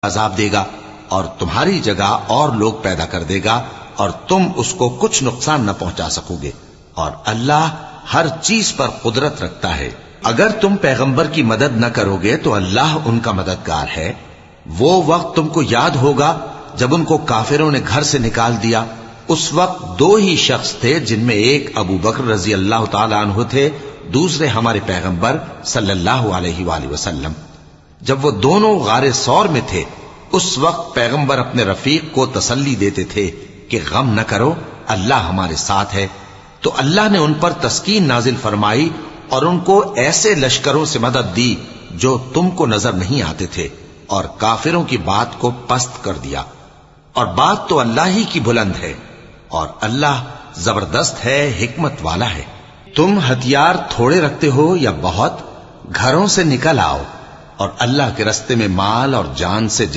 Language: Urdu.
عذاب دے گا اور تمہاری جگہ اور لوگ پیدا کر دے گا اور تم اس کو کچھ نقصان نہ پہنچا سکو گے، اور اللہ ہر چیز پر قدرت رکھتا ہے۔ اگر تم پیغمبر کی مدد نہ کرو گے تو اللہ ان کا مددگار ہے۔ وہ وقت تم کو یاد ہوگا جب ان کو کافروں نے گھر سے نکال دیا۔ اس وقت دو ہی شخص تھے، جن میں ایک ابو بکر رضی اللہ تعالی عنہ تھے، دوسرے ہمارے پیغمبر صلی اللہ علیہ وآلہ وسلم۔ جب وہ دونوں غار ثور میں تھے، اس وقت پیغمبر اپنے رفیق کو تسلی دیتے تھے کہ غم نہ کرو، اللہ ہمارے ساتھ ہے۔ تو اللہ نے ان پر تسکین نازل فرمائی اور ان کو ایسے لشکروں سے مدد دی جو تم کو نظر نہیں آتے تھے، اور کافروں کی بات کو پست کر دیا۔ اور بات تو اللہ ہی کی بلند ہے، اور اللہ زبردست ہے، حکمت والا ہے۔ تم ہتھیار تھوڑے رکھتے ہو یا بہت، گھروں سے نکل آؤ اور اللہ کے رستے میں مال اور جان سے